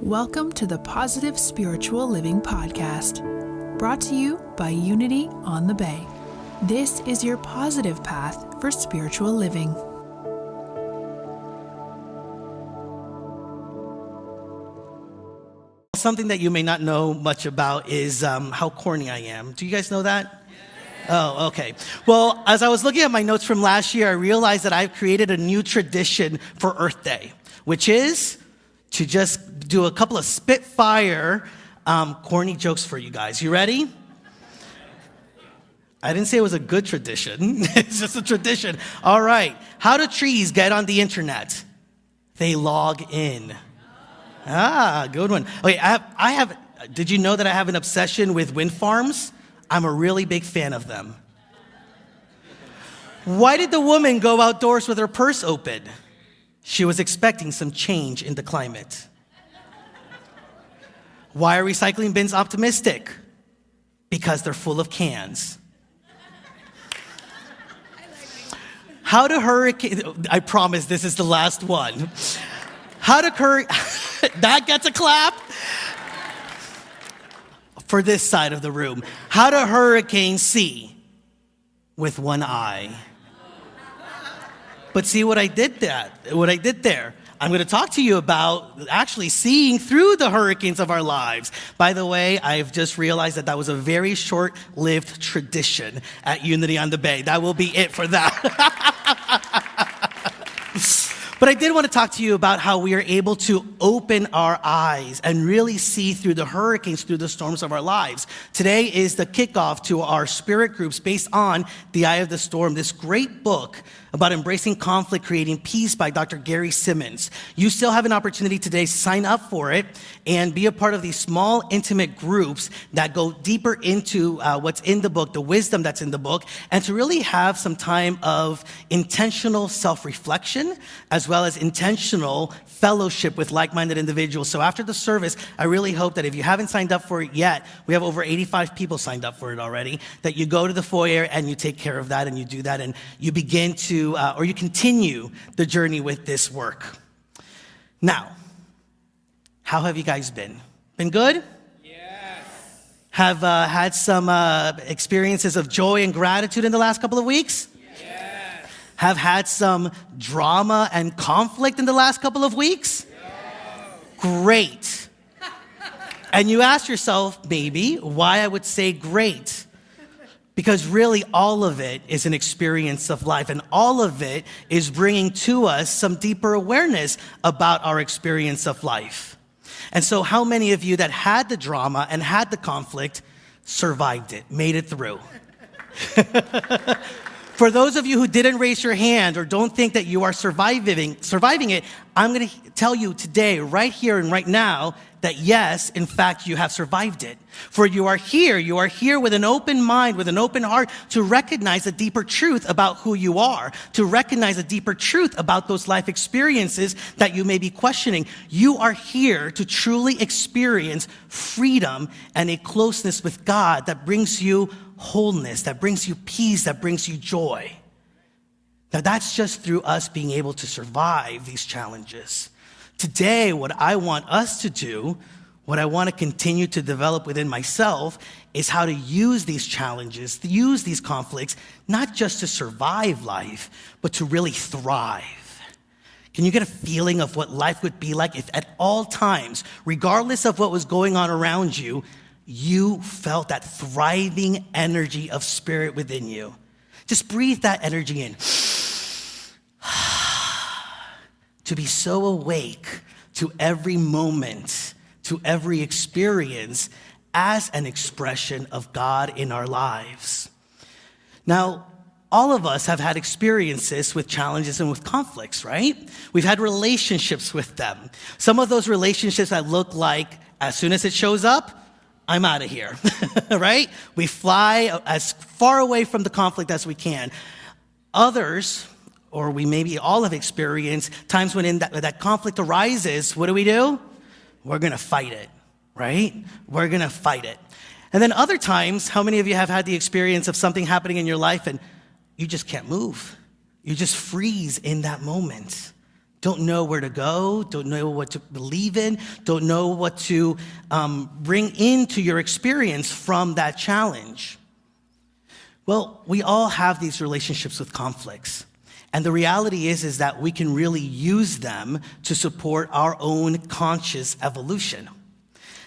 Welcome to the Positive Spiritual Living Podcast, brought to you by Unity on the Bay. This is your positive path for spiritual living. Something that you may not know much about is how corny I am. Do you guys know that? Oh, okay. Well, as I was looking at my notes from last year, I realized that I've created a new tradition for Earth Day, which is to just do a couple of spitfire corny jokes for you guys. You ready? I didn't say it was a good tradition. It's just a tradition. All right. How do trees get on the internet? They log in. Ah, good one. Okay, I have. Did you know that I have an obsession with wind farms? I'm a really big fan of them. Why did the woman go outdoors with her purse open? She was expecting some change in the climate. Why are recycling bins optimistic? Because they're full of cans. How do hurricanes, I promise this is the last one. How do that gets a clap? For this side of the room. How do hurricanes see? With one eye. But see what I did there? I'm going to talk to you about actually seeing through the hurricanes of our lives. By the way, I've just realized that was a very short-lived tradition at Unity on the Bay. That will be it for that. But I did want to talk to you about how we are able to open our eyes and really see through the hurricanes, through the storms of our lives. Today is the kickoff to our spirit groups based on The Eye of the Storm, this great book about embracing conflict, creating peace by Dr. Gary Simmons. You still have an opportunity today to sign up for it and be a part of these small, intimate groups that go deeper into what's in the book, the wisdom that's in the book, and to really have some time of intentional self-reflection as well as intentional fellowship with like-minded individuals. So after the service, I really hope that if you haven't signed up for it yet, we have over 85 people signed up for it already, that you go to the foyer and you take care of that and you do that and you begin to, or you continue the journey with this work. Now, how have you guys been? Been good? Yes. Have had some experiences of joy and gratitude in the last couple of weeks? Yes. Have had some drama and conflict in the last couple of weeks? Yes. Great. And you ask yourself, maybe, why I would say great. Because really all of it is an experience of life, and all of it is bringing to us some deeper awareness about our experience of life. And so how many of you that had the drama and had the conflict survived it, made it through? For those of you who didn't raise your hand or don't think that you are surviving it, I'm going to tell you today, right here and right now, that yes, in fact, you have survived it. For you are here with an open mind, with an open heart to recognize a deeper truth about who you are, to recognize a deeper truth about those life experiences that you may be questioning. You are here to truly experience freedom and a closeness with God that brings you wholeness, that brings you peace, that brings you joy. Now that's just through us being able to survive these challenges. Today, what I want us to do, what I want to continue to develop within myself, is how to use these challenges, to use these conflicts, not just to survive life, but to really thrive. Can you get a feeling of what life would be like if at all times, regardless of what was going on around you, you felt that thriving energy of spirit within you? Just breathe that energy in. To be so awake to every moment, to every experience as an expression of God in our lives. Now, all of us have had experiences with challenges and with conflicts, right? We've had relationships with them. Some of those relationships that look like, as soon as it shows up, I'm out of here, right? We fly as far away from the conflict as we can. Others, or we maybe all have experienced times when that conflict arises, what do? We're going to fight it, right? We're going to fight it. And then other times, how many of you have had the experience of something happening in your life and you just can't move? You just freeze in that moment. don't know where to go, don't know what to believe in, don't know what to bring into your experience from that challenge. Well, we all have these relationships with conflicts. And the reality is that we can really use them to support our own conscious evolution.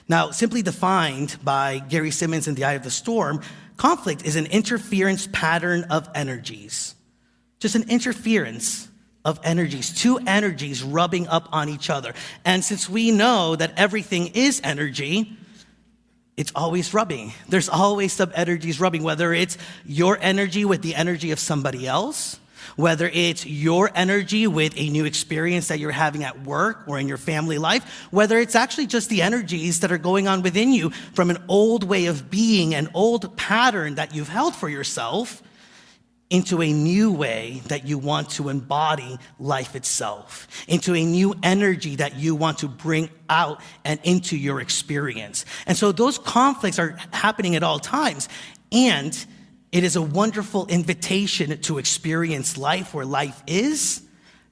Now, simply defined by Gary Simmons in The Eye of the Storm, conflict is an interference pattern of energies. Just an interference of energies, two energies rubbing up on each other. And since we know that everything is energy, it's always rubbing. There's always some energies rubbing, whether it's your energy with the energy of somebody else, whether it's your energy with a new experience that you're having at work or in your family life, whether it's actually just the energies that are going on within you from an old way of being, an old pattern that you've held for yourself, into a new way that you want to embody life itself, into a new energy that you want to bring out and into your experience. And so those conflicts are happening at all times. And it is a wonderful invitation to experience life where life is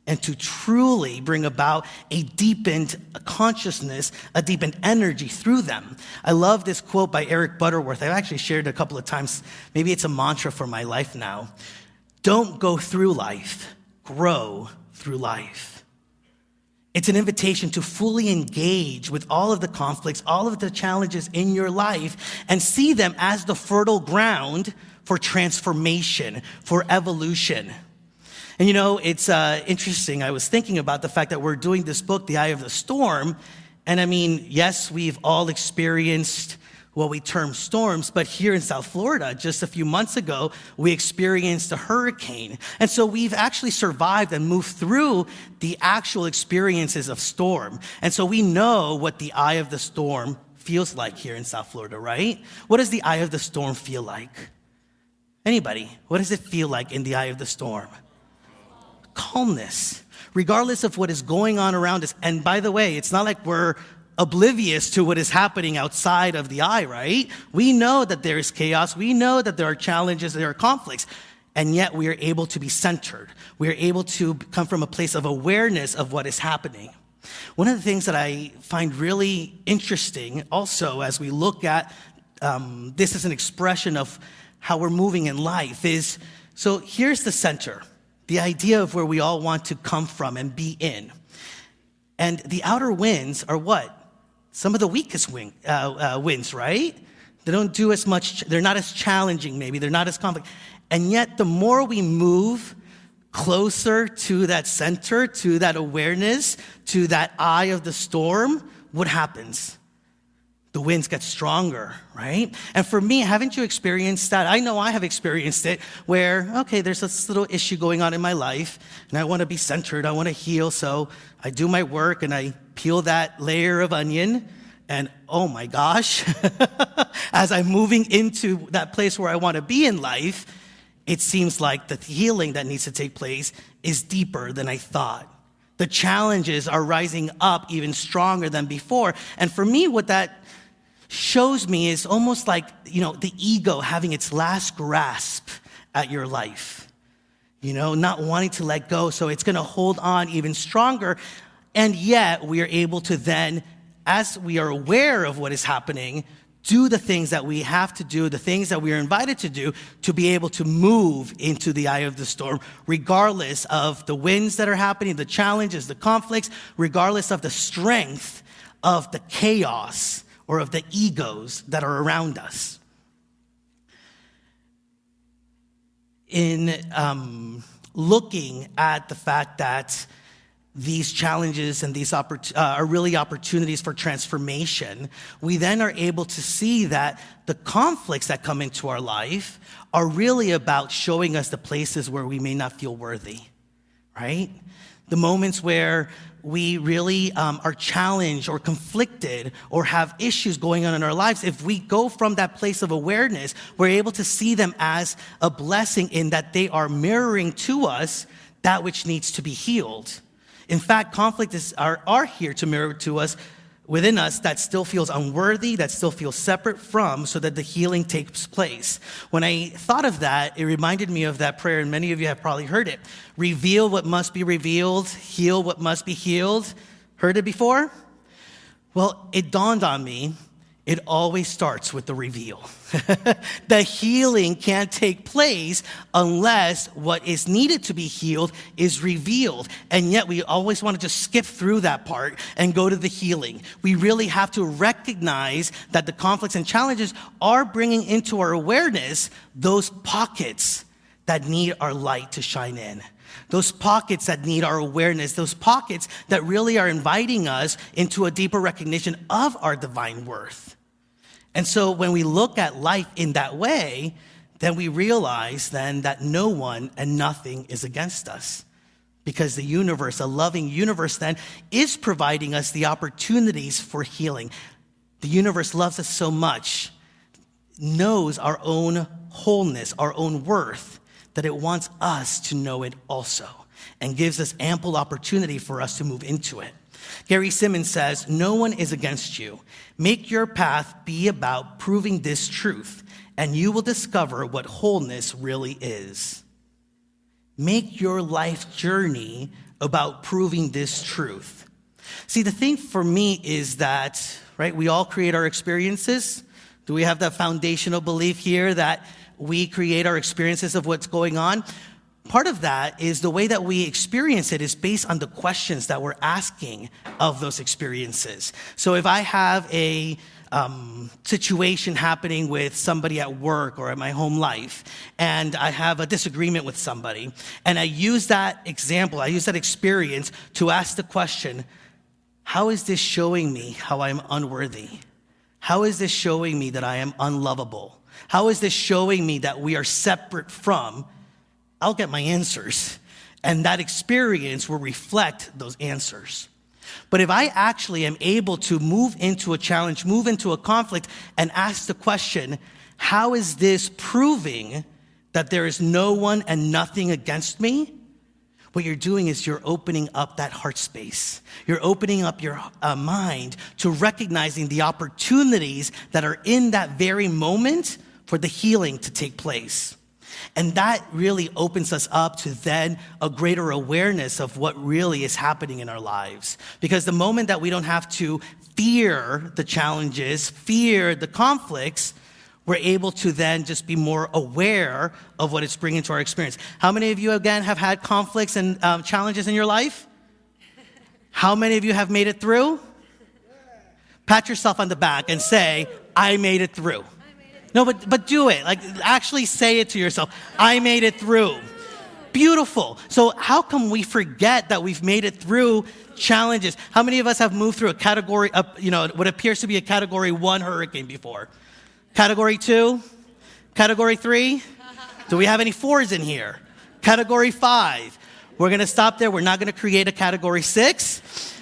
and to truly bring about a deepened consciousness, a deepened energy through them. I love this quote by Eric Butterworth. I've actually shared it a couple of times. Maybe it's a mantra for my life now. Don't go through life, grow through life. It's an invitation to fully engage with all of the conflicts, all of the challenges in your life, and see them as the fertile ground for transformation, for evolution. And you know, it's interesting. I was thinking about the fact that we're doing this book, The Eye of the Storm. And I mean, yes, we've all experienced what we term storms, but here in South Florida, just a few months ago, we experienced a hurricane. And so we've actually survived and moved through the actual experiences of storm. And so we know what the eye of the storm feels like here in South Florida, right? What does the eye of the storm feel like? Anybody? What does it feel like in the eye of the storm? Calmness, regardless of what is going on around us. And by the way, it's not like we're oblivious to what is happening outside of the eye, right? We know that there is chaos. We know that there are challenges, there are conflicts, and yet we are able to be centered. We are able to come from a place of awareness of what is happening. One of the things that I find really interesting also as we look at this as an expression of how we're moving in life is, so here's the center. The idea of where we all want to come from and be in. And the outer winds are what? Some of the weakest winds, right? They don't do as much, they're not as challenging maybe, they're not as complex. And yet the more we move closer to that center, to that awareness, to that eye of the storm, what happens? The winds get stronger, right? And for me, haven't you experienced that? I know I have experienced it where, okay, there's this little issue going on in my life and I want to be centered, I want to heal, so I do my work and I peel that layer of onion and oh my gosh, as I'm moving into that place where I want to be in life, it seems like the healing that needs to take place is deeper than I thought. The challenges are rising up even stronger than before. And for me, what that shows me is almost like, you know, the ego having its last grasp at your life. You know, not wanting to let go, so it's going to hold on even stronger. And yet we are able to then, as we are aware of what is happening, do the things that we have to do, the things that we are invited to do, to be able to move into the eye of the storm, regardless of the winds that are happening, the challenges, the conflicts, regardless of the strength of the chaos or of the egos that are around us. In looking at the fact that these challenges and these are really opportunities for transformation, we then are able to see that the conflicts that come into our life are really about showing us the places where we may not feel worthy, right? The moments where we really are challenged or conflicted or have issues going on in our lives, if we go from that place of awareness, we're able to see them as a blessing in that they are mirroring to us that which needs to be healed. In fact, conflicts are here to mirror to us within us that still feels unworthy, that still feels separate from, so that the healing takes place. When I thought of that, it reminded me of that prayer, and many of you have probably heard it. Reveal what must be revealed, heal what must be healed. Heard it before? Well, it dawned on me, it always starts with the reveal. The healing can't take place unless what is needed to be healed is revealed. And yet we always want to just skip through that part and go to the healing. We really have to recognize that the conflicts and challenges are bringing into our awareness those pockets that need our light to shine in. Those pockets that need our awareness, those pockets that really are inviting us into a deeper recognition of our divine worth. And so when we look at life in that way, then we realize then that no one and nothing is against us. Because the universe, a loving universe then, is providing us the opportunities for healing. The universe loves us so much, knows our own wholeness, our own worth, that it wants us to know it also, and gives us ample opportunity for us to move into it. Gary Simmons says, no one is against you. Make your path be about proving this truth, and you will discover what wholeness really is. Make your life journey about proving this truth. See, the thing for me is that, right, we all create our experiences. Do we have that foundational belief here that we create our experiences of what's going on? Part of that is the way that we experience it is based on the questions that we're asking of those experiences. So if I have a situation happening with somebody at work or at my home life, and I have a disagreement with somebody, and I use that example, I use that experience to ask the question, how is this showing me how I'm unworthy? How is this showing me that I am unlovable? How is this showing me that we are separate from? I'll get my answers, and that experience will reflect those answers. But if I actually am able to move into a challenge, move into a conflict, and ask the question, how is this proving that there is no one and nothing against me? What you're doing is you're opening up that heart space. You're opening up your mind to recognizing the opportunities that are in that very moment for the healing to take place. And that really opens us up to then a greater awareness of what really is happening in our lives. Because the moment that we don't have to fear the challenges, fear the conflicts, we're able to then just be more aware of what it's bringing to our experience. How many of you, again, have had conflicts and challenges in your life? How many of you have made it through? Pat yourself on the back and say, I made it through. No, but do it. Like, actually say it to yourself. I made it through. Beautiful. So how come we forget that we've made it through challenges? How many of us have moved through a category, what appears to be a category 1 hurricane before? Category 2? Category 3? Do we have any 4s in here? Category 5. We're going to stop there. We're not going to create a category 6.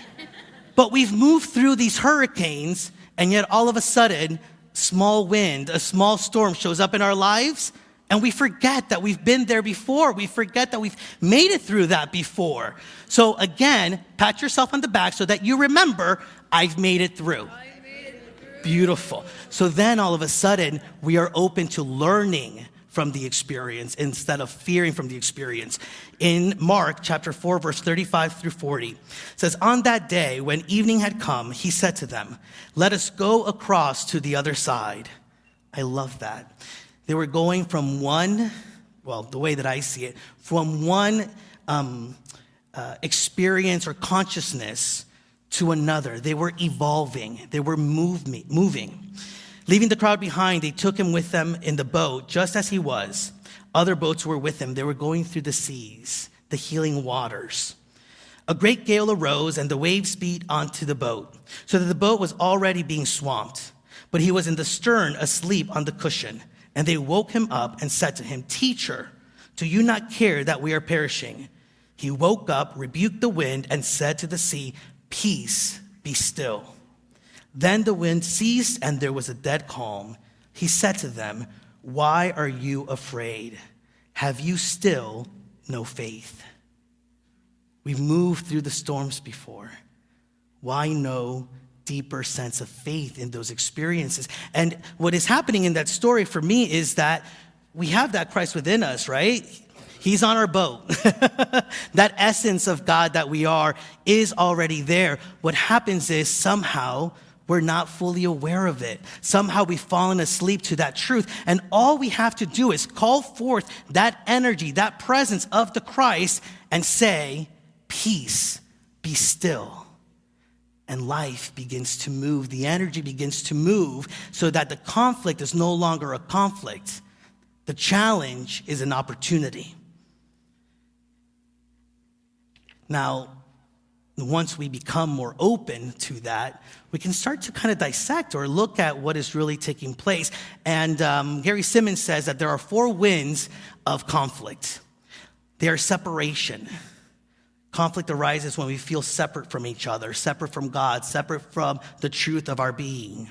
But we've moved through these hurricanes, and yet all of a sudden, small wind, a small storm shows up in our lives, and we forget that we've been there before. We forget that we've made it through that before. So again, pat yourself on the back so that you remember, I've made it through. Beautiful. So then all of a sudden, we are open to learning from the experience instead of fearing from the experience. In Mark chapter 4, verse 35 through 40, it says, on that day, when evening had come, he said to them, let us go across to the other side. I love that. They were going from one, well, the way that I see it, from one experience or consciousness to another. They were evolving. They were moving. Leaving the crowd behind, they took him with them in the boat, just as he was. Other boats were with him. They were going through the seas, the healing waters. A great gale arose, and the waves beat onto the boat, so that the boat was already being swamped. But he was in the stern, asleep on the cushion. And they woke him up and said to him, Teacher, do you not care that we are perishing? He woke up, rebuked the wind, and said to the sea, Peace, be still. Then the wind ceased, and there was a dead calm. He said to them, Why are you afraid? Have you still no faith? We've moved through the storms before. Why no deeper sense of faith in those experiences. And what is happening in that story for me is that we have that Christ within us, right? He's on our boat. That essence of God that we are is already there. What happens is somehow we're not fully aware of it. Somehow we've fallen asleep to that truth. And all we have to do is call forth that energy, that presence of the Christ and say, peace, be still. And life begins to move. The energy begins to move so that the conflict is no longer a conflict. The challenge is an opportunity. Now, once we become more open to that, we can start to kind of dissect or look at what is really taking place. And Gary Simmons says that there are 4 winds of conflict. They are separation. Conflict arises when we feel separate from each other, separate from God, separate from the truth of our being.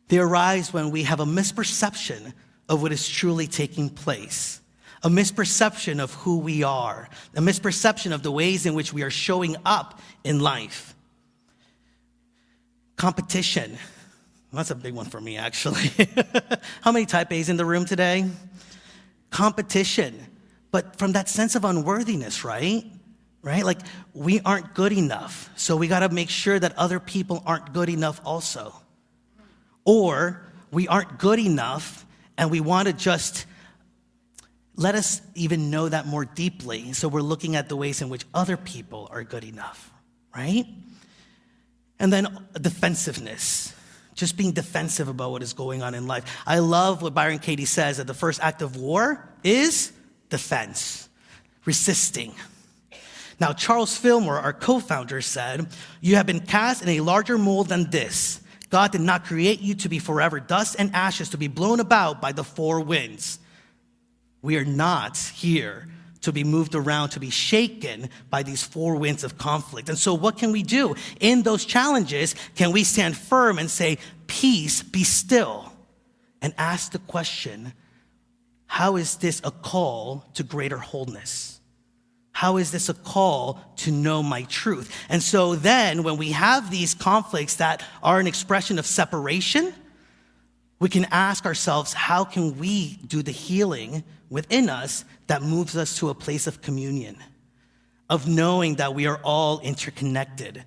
They arise when we have a misperception of what is truly taking place. A misperception of who we are, a misperception of the ways in which we are showing up in life. Competition. That's a big one for me, actually. How many type A's in the room today? Competition, but from that sense of unworthiness, right? Like we aren't good enough, so we got to make sure that other people aren't good enough also. Or we aren't good enough and we want to just let us even know that more deeply. So we're looking at the ways in which other people are good enough, right? And then defensiveness, just being defensive about what is going on in life. I love what Byron Katie says, that the first act of war is defense, resisting. Now, Charles Fillmore, our co-founder, said, "You have been cast in a larger mold than this. God did not create you to be forever dust and ashes, to be blown about by the 4 winds. We are not here to be moved around, to be shaken by these 4 winds of conflict." And so what can we do? In those challenges, can we stand firm and say, peace, be still, and ask the question, how is this a call to greater wholeness? How is this a call to know my truth? And so then when we have these conflicts that are an expression of separation, we can ask ourselves, how can we do the healing within us that moves us to a place of communion, of knowing that we are all interconnected,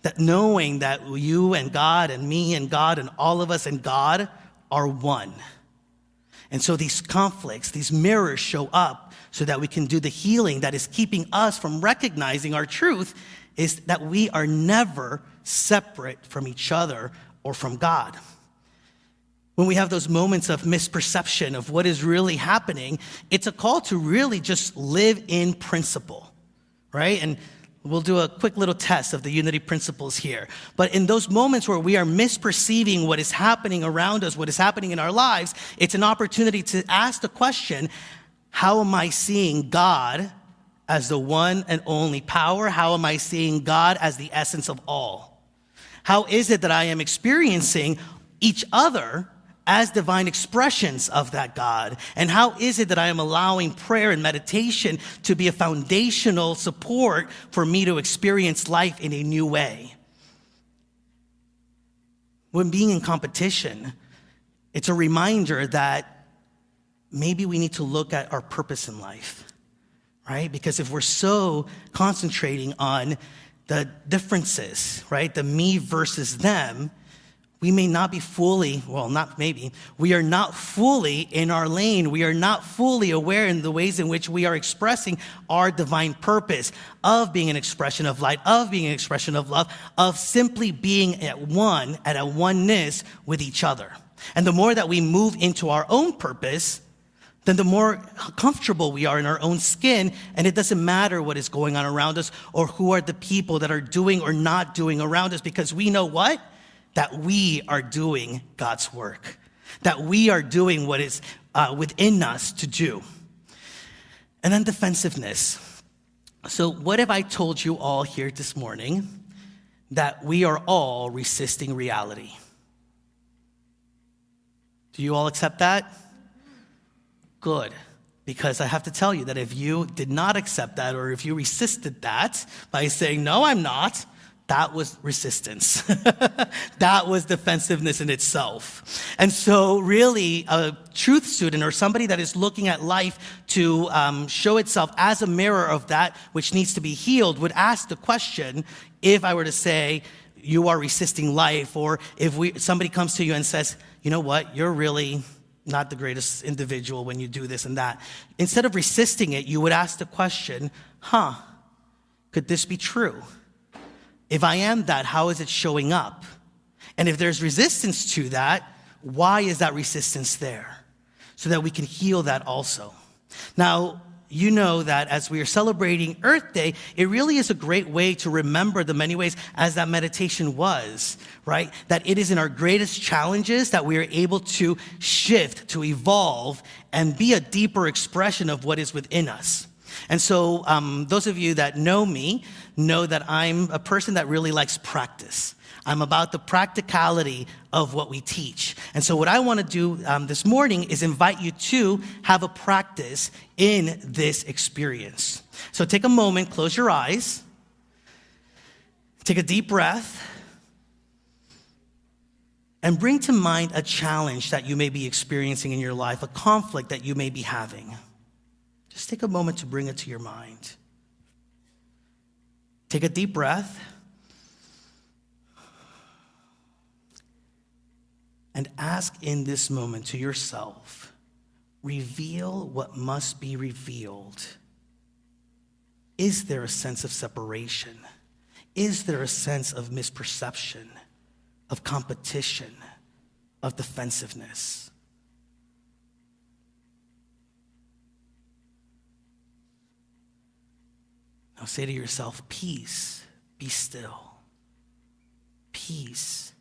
that knowing that you and God and me and God and all of us and God are one. And so these conflicts, these mirrors show up so that we can do the healing that is keeping us from recognizing our truth, is that we are never separate from each other or from God. When we have those moments of misperception of what is really happening, it's a call to really just live in principle, right? And we'll do a quick little test of the unity principles here. But in those moments where we are misperceiving what is happening around us, what is happening in our lives, it's an opportunity to ask the question, how am I seeing God as the one and only power? How am I seeing God as the essence of all? How is it that I am experiencing each other as divine expressions of that God? And how is it that I am allowing prayer and meditation to be a foundational support for me to experience life in a new way? When being in competition, it's a reminder that maybe we need to look at our purpose in life, right? Because if we're so concentrating on the differences, right, the me versus them, we may not be fully, well, not maybe, we are not fully in our lane. We are not fully aware in the ways in which we are expressing our divine purpose of being an expression of light, of being an expression of love, of simply being at one, at a oneness with each other. And the more that we move into our own purpose, then the more comfortable we are in our own skin, and it doesn't matter what is going on around us or who are the people that are doing or not doing around us, because we know what? That we are doing God's work, that we are doing what is within us to do. And then defensiveness. So what if I told you all here this morning that we are all resisting reality? Do you all accept that? Good, because I have to tell you that if you did not accept that, or if you resisted that by saying, no, I'm not, that was resistance. That was defensiveness in itself. And so really a truth student or somebody that is looking at life to show itself as a mirror of that which needs to be healed would ask the question, if I were to say, you are resisting life, or if somebody comes to you and says, you know what, you're really not the greatest individual when you do this and that. Instead of resisting it, you would ask the question, could this be true? If I am that, how is it showing up? And if there's resistance to that, why is that resistance there? So that we can heal that also. Now, you know that as we are celebrating Earth Day, it really is a great way to remember the many ways, as that meditation was, right? That it is in our greatest challenges that we are able to shift, to evolve, and be a deeper expression of what is within us. And so those of you that know me know that I'm a person that really likes practice. I'm about the practicality of what we teach. And so what I want to do this morning is invite you to have a practice in this experience. So take a moment, close your eyes, take a deep breath, and bring to mind a challenge that you may be experiencing in your life, a conflict that you may be having. Just take a moment to bring it to your mind. Take a deep breath. And ask in this moment to yourself, reveal what must be revealed. Is there a sense of separation? Is there a sense of misperception, of competition, of defensiveness? Now say to yourself, peace, be still. Peace,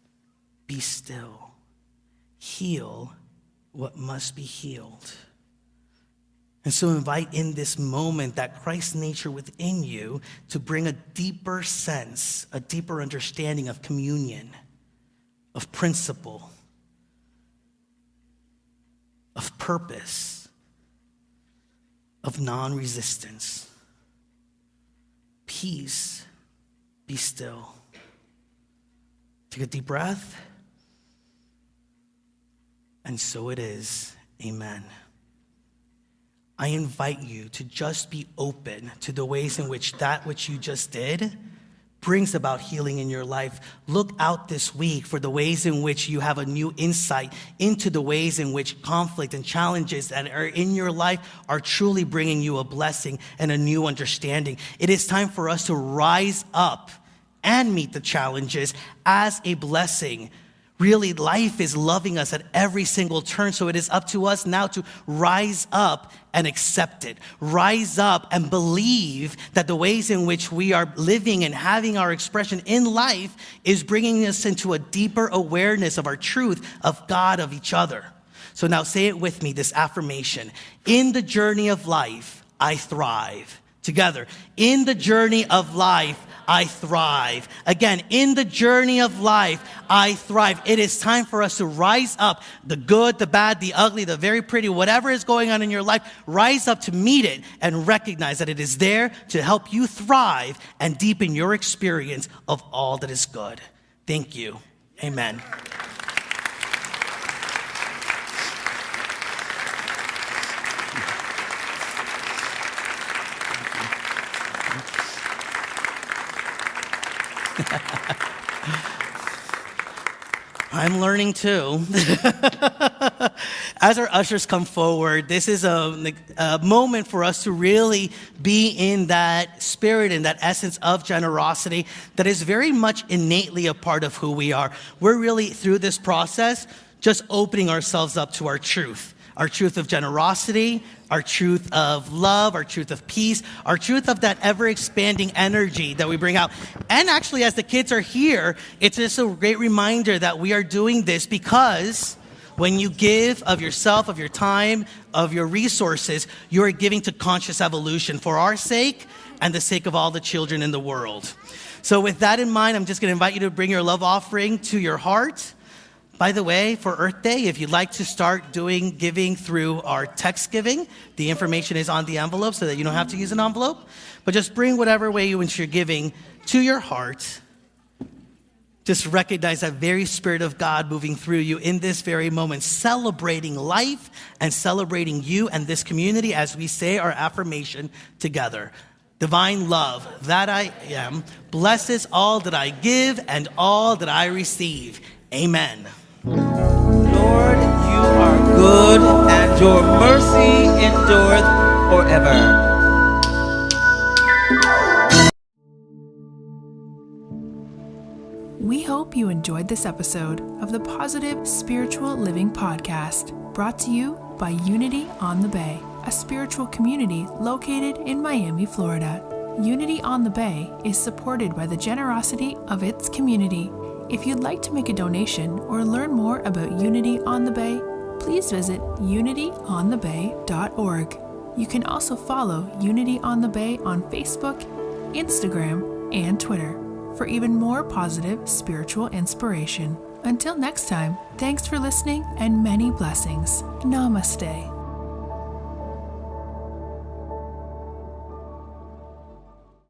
be still. Heal what must be healed. And so invite in this moment that Christ's nature within you to bring a deeper sense, a deeper understanding of communion, of principle, of purpose, of non-resistance. Peace, be still. Take a deep breath. And so it is. Amen. I invite you to just be open to the ways in which that which you just did brings about healing in your life. Look out this week for the ways in which you have a new insight into the ways in which conflict and challenges that are in your life are truly bringing you a blessing and a new understanding. It is time for us to rise up and meet the challenges as a blessing. Really, life is loving us at every single turn, so it is up to us now to rise up and accept it. Rise up and believe that the ways in which we are living and having our expression in life is bringing us into a deeper awareness of our truth, of God, of each other. So now say it with me, this affirmation. In the journey of life, I thrive. Together, in the journey of life, I thrive. Again, in the journey of life, I thrive. It is time for us to rise up, the good, the bad, the ugly, the very pretty, whatever is going on in your life, rise up to meet it and recognize that it is there to help you thrive and deepen your experience of all that is good. Thank you. Amen. I'm learning too. As our ushers come forward, this is a moment for us to really be in that spirit and that essence of generosity that is very much innately a part of who we are. We're really, through this process, just opening ourselves up to our truth of generosity, our truth of love, our truth of peace, our truth of that ever-expanding energy that we bring out. And actually, as the kids are here, it's just a great reminder that we are doing this because when you give of yourself, of your time, of your resources, you are giving to conscious evolution for our sake and the sake of all the children in the world. So with that in mind, I'm just going to invite you to bring your love offering to your heart. By the way, for Earth Day, if you'd like to start doing giving through our text giving, the information is on the envelope so that you don't have to use an envelope. But just bring whatever way you wish you're giving to your heart just recognize that very Spirit of God moving through you in this very moment, celebrating life and celebrating you and this community as we say our affirmation together. Divine love, that I am, blesses all that I give and all that I receive. Amen. Lord, you are good, and your mercy endureth forever. We hope you enjoyed this episode of the Positive Spiritual Living Podcast, brought to you by Unity on the Bay, a spiritual community located in Miami, Florida. Unity on the Bay is supported by the generosity of its community. If you'd like to make a donation or learn more about Unity on the Bay, please visit unityonthebay.org. You can also follow Unity on the Bay on Facebook, Instagram, and Twitter for even more positive spiritual inspiration. Until next time, thanks for listening and many blessings. Namaste.